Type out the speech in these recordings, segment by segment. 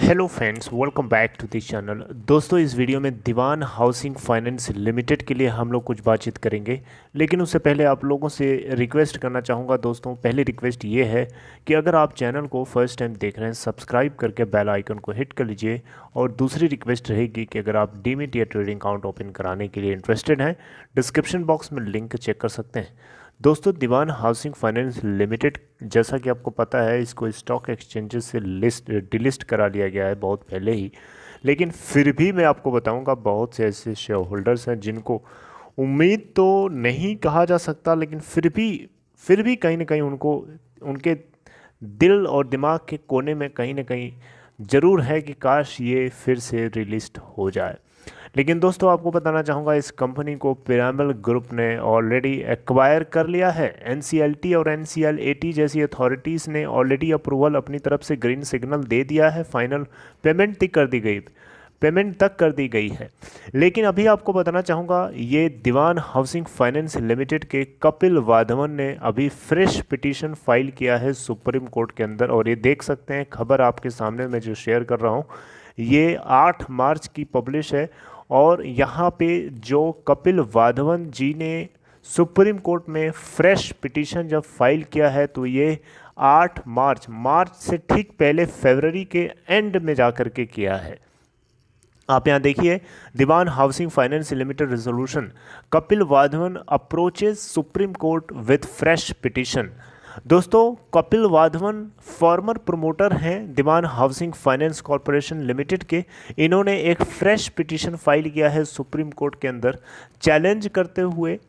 Hello friends, welcome back to this channel. दोस्तों, इस video में दीवान हाउसिंग फाइनेंस लिमिटेड के लिए हम लोग कुछ बातचीत करेंगे। लेकिन उससे पहले आप लोगों से रिक्वेस्ट करना चाहूँगा। दोस्तों, पहली रिक्वेस्ट ये है कि अगर आप चैनल को फर्स्ट टाइम देख रहे हैं, सब्सक्राइब करके बेल आइकन को हिट कर लीजिए। और दूसरी रिक्वेस्ट रहेगी कि अगर आप डीमैट या ट्रेडिंग अकाउंट ओपन कराने के लिए इंटरेस्टेड हैं, डिस्क्रिप्शन बॉक्स में लिंक चेक कर सकते हैं। दोस्तों, दीवान हाउसिंग फाइनेंस लिमिटेड, जैसा कि आपको पता है, इसको स्टॉक एक्सचेंजेस से डिलिस्ट करा लिया गया है बहुत पहले ही। लेकिन फिर भी मैं आपको बताऊंगा, बहुत से ऐसे शेयर होल्डर्स हैं जिनको उम्मीद तो नहीं कहा जा सकता, लेकिन फिर भी कहीं ना कहीं उनको उनके दिल और दिमाग के कोने में कहीं ना कहीं ज़रूर है कि काश ये फिर से रिलिस्ट हो जाए। लेकिन दोस्तों, आपको बताना चाहूँगा, इस कंपनी को पिरामल ग्रुप ने ऑलरेडी एक्वायर कर लिया है। एनसीएलटी और एनसीएलएटी जैसी अथॉरिटीज़ ने ऑलरेडी अप्रूवल अपनी तरफ से ग्रीन सिग्नल दे दिया है। फाइनल पेमेंट तक कर दी गई है। लेकिन अभी आपको बताना चाहूँगा, ये दीवान हाउसिंग फाइनेंस लिमिटेड के कपिल वाधवन ने अभी फ्रेश पिटीशन फाइल किया है सुप्रीम कोर्ट के अंदर। और ये देख सकते हैं, खबर आपके सामने मैं जो शेयर कर रहा हूँ, ये 8 मार्च की पब्लिश है। और यहाँ पे जो कपिल वाधवन जी ने सुप्रीम कोर्ट में फ्रेश पिटीशन जब फाइल किया है, तो ये 8 मार्च से ठीक पहले फरवरी के एंड में जाकर के किया है। आप यहाँ देखिए, Dewan housing finance limited resolution, Kapil Wadhawan approaches supreme court with fresh petition. दोस्तों, कपिल वाधवन फॉर्मर प्रमोटर हैं Dewan housing finance corporation limited के। इन्होंने एक फ्रेश पिटीशन फाइल किया है सुप्रीम कोर्ट के अंदर, चैलेंज करते हुए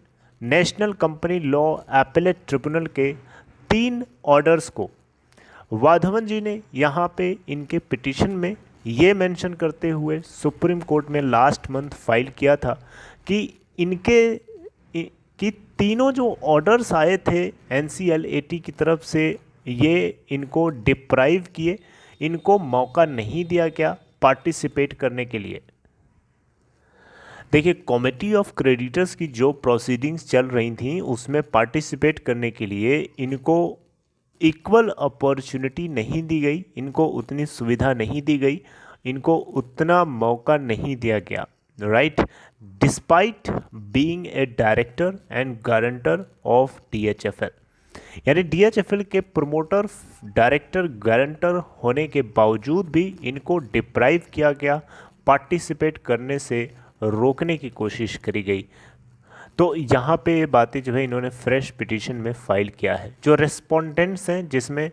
national company law appellate tribunal के 3 ऑर्डर्स को। वाधवन जी ने यहाँ पे इनके पिटीशन में ये मेंशन करते हुए सुप्रीम कोर्ट में लास्ट मंथ फाइल किया था कि कि तीनों जो ऑर्डर्स आए थे एनसीएलएटी की तरफ से, ये इनको डिप्राइव किए, इनको मौका नहीं दिया गया पार्टिसिपेट करने के लिए। देखिए, कमेटी ऑफ क्रेडिटर्स की जो प्रोसीडिंग्स चल रही थी, उसमें पार्टिसिपेट करने के लिए इनको इक्वल अपॉर्चुनिटी नहीं दी गई, इनको उतनी सुविधा नहीं दी गई, इनको उतना मौका नहीं दिया गया। Right, despite being a director and guarantor of DHFL, यानी डीएचएफएल के प्रमोटर, डायरेक्टर, गारंटर होने के बावजूद भी इनको डिप्राइव किया गया, पार्टिसिपेट करने से रोकने की कोशिश करी गई। तो यहाँ पे ये बातें जो है इन्होंने फ्रेश पिटीशन में फाइल किया है। जो रेस्पोंडेंट्स हैं, जिसमें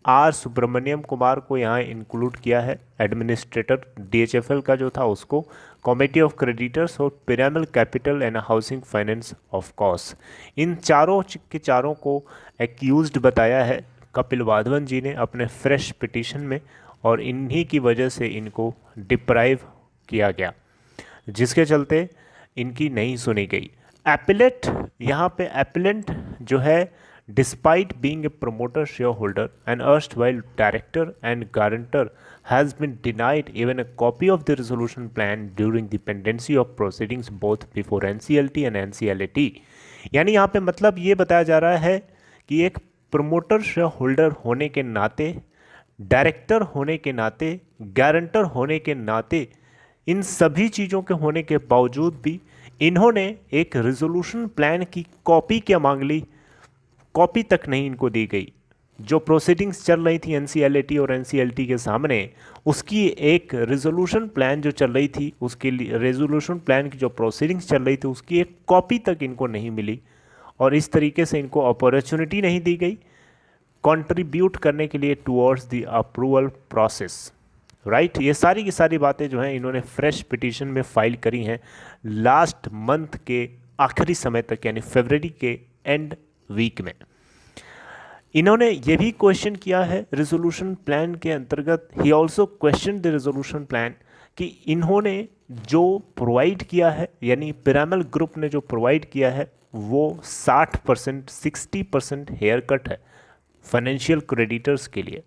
आर सुब्रमण्यम कुमार को यहाँ इंक्लूड किया है, एडमिनिस्ट्रेटर डीएचएफएल का जो था उसको, कमेटी ऑफ क्रेडिटर्स और pyramid capital and housing finance of course, इन चारों के चारों को एक्यूज्ड बताया है कपिल वाधवन जी ने अपने फ्रेश पिटीशन में। और इन्हीं की वजह से इनको डिप्राइव किया गया, जिसके चलते इनकी नहीं सुनी गई। एपिलेट, यहाँ पे एपिलेंट जो है, despite being a promoter share holder and erstwhile director and guarantor has been denied even a copy of the resolution plan during the pendency of proceedings both before NCLT and NCLAT। यानी यहाँ पे मतलब ये बताया जा रहा है कि एक प्रमोटर शेयर होल्डर होने के नाते, डायरेक्टर होने के नाते, गारंटर होने के नाते, इन सभी चीज़ों के होने के बावजूद भी इन्होंने एक रेजोल्यूशन प्लान की कॉपी क्या मांग ली, कॉपी तक नहीं इनको दी गई। जो प्रोसीडिंग्स चल रही थी एनसीएलएटी और एनसीएलटी के सामने, उसकी एक रेजोल्यूशन प्लान जो चल रही थी, उसके लिए रेजोल्यूशन प्लान की जो प्रोसीडिंग्स चल रही थी, उसकी एक कॉपी तक इनको नहीं मिली। और इस तरीके से इनको अपॉर्चुनिटी नहीं दी गई कंट्रीब्यूट करने के लिए towards the approval process. Right, ये सारी की सारी बातें जो हैं इन्होंने फ्रेश पिटीशन में फाइल करी हैं लास्ट मंथ के आखिरी समय तक, यानी फरवरी के एंड वीक में। इन्होंने ये भी क्वेश्चन किया है रेजोल्यूशन प्लान के अंतर्गत, he also question the resolution plan, कि इन्होंने जो प्रोवाइड किया है, यानी पिरामल ग्रुप ने जो प्रोवाइड किया है, वो 60% हेयर कट है फाइनेंशियल क्रेडिटर्स के लिए।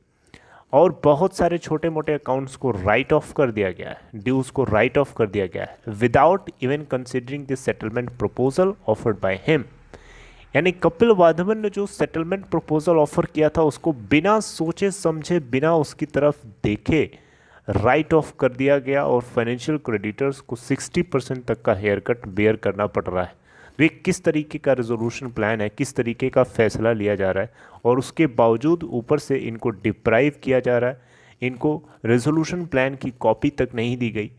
और बहुत सारे छोटे मोटे अकाउंट्स को राइट ऑफ कर दिया गया है, ड्यूज को राइट ऑफ कर दिया गया है, without even considering the settlement proposal offered by him. यानी कपिल वाधवन ने जो सेटलमेंट प्रपोजल ऑफर किया था, उसको बिना सोचे समझे, बिना उसकी तरफ देखे, राइट ऑफ कर दिया गया और फाइनेंशियल क्रेडिटर्स को 60% तक का हेयर कट बेयर करना पड़ रहा है। तो ये किस तरीके का रेजोल्यूशन प्लान है, किस तरीके का फैसला लिया जा रहा है, और उसके बावजूद ऊपर से इनको डिप्राइव किया जा रहा है, इनको रेजोल्यूशन प्लान की कॉपी तक नहीं दी गई।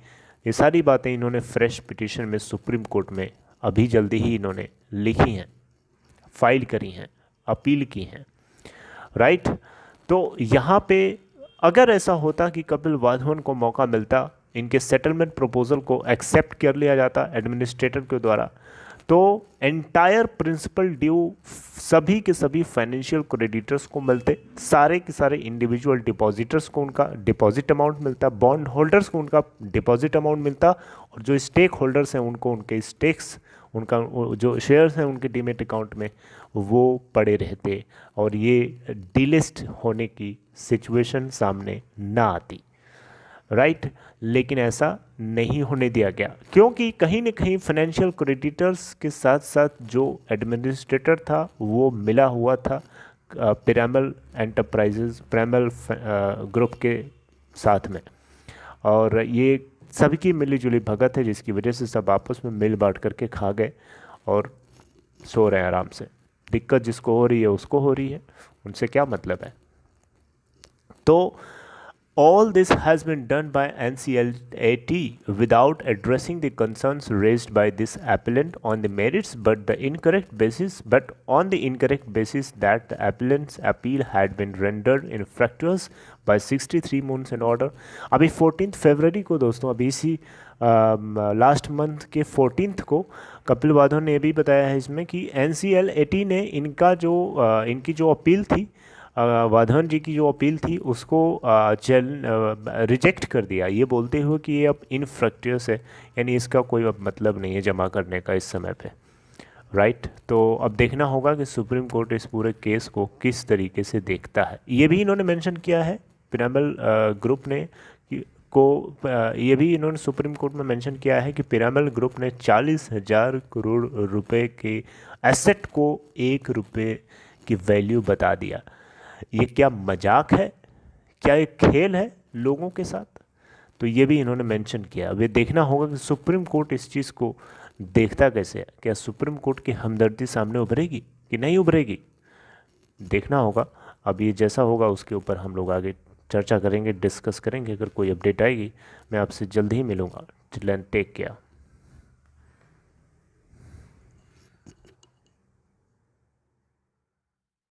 ये सारी बातें इन्होंने फ्रेश पिटीशन में सुप्रीम कोर्ट में अभी जल्दी ही इन्होंने लिखी हैं, फाइल करी हैं, अपील की हैं, राइट। तो यहाँ पे अगर ऐसा होता कि कपिल वाधवन को मौका मिलता, इनके सेटलमेंट प्रपोजल को एक्सेप्ट कर लिया जाता एडमिनिस्ट्रेटर के द्वारा, तो एंटायर प्रिंसिपल ड्यू सभी के सभी फाइनेंशियल क्रेडिटर्स को मिलते, सारे के सारे इंडिविजुअल डिपॉजिटर्स को उनका डिपॉजिट अमाउंट मिलता, बॉन्ड होल्डर्स को उनका डिपॉजिट अमाउंट मिलता, और जो स्टेक होल्डर्स हैं उनको उनके स्टेक्स, उनका जो शेयर्स हैं उनके डीमेट अकाउंट में वो पड़े रहते, और ये डीलिस्ट होने की सिचुएशन सामने ना आती, राइट। लेकिन ऐसा नहीं होने दिया गया, क्योंकि कहीं ना कहीं फाइनेंशियल क्रेडिटर्स के साथ साथ जो एडमिनिस्ट्रेटर था वो मिला हुआ था पिरामल एंटरप्राइजेज, पिरामल ग्रुप के साथ में, और ये सबकी मिली जुली भगत है, जिसकी वजह से सब आपस में मिल बांट करके खा गए और सो रहे हैं आराम से। दिक्कत जिसको हो रही है उसको हो रही है, उनसे क्या मतलब है। तो all this has been done by NCLAT without addressing the concerns raised by this appellant on the merits, but on the incorrect basis that the appellant's appeal had been rendered infructuous by 63 months in order। अभी 14 फरवरी को दोस्तों, अभी इसी last month के 14 को कपिल वाधवन ने भी बताया है इसमें कि NCLAT ने इनकी जो अपील थी, वाधवन जी की जो अपील थी उसको रिजेक्ट कर दिया, ये बोलते हुए कि ये अब इनफ्रक्टियस है, यानी इसका कोई अब मतलब नहीं है जमा करने का इस समय पे, राइट। तो अब देखना होगा कि सुप्रीम कोर्ट इस पूरे केस को किस तरीके से देखता है। ये भी इन्होंने मेंशन किया है पिरामल ग्रुप ने ये भी इन्होंने सुप्रीम कोर्ट में मेंशन किया है कि पिरामल ग्रुप ने 40,000 करोड़ रुपए के एसेट को 1 रुपये की वैल्यू बता दिया। ये क्या मजाक है, क्या एक खेल है लोगों के साथ? तो ये भी इन्होंने मेंशन किया। अब ये देखना होगा कि सुप्रीम कोर्ट इस चीज़ को देखता कैसे है, क्या सुप्रीम कोर्ट की हमदर्दी सामने उभरेगी कि नहीं उभरेगी, देखना होगा। अब ये जैसा होगा उसके ऊपर हम लोग आगे चर्चा करेंगे, डिस्कस करेंगे। अगर कोई अपडेट आएगी मैं आपसे जल्द ही मिलूँगा। Till then take care.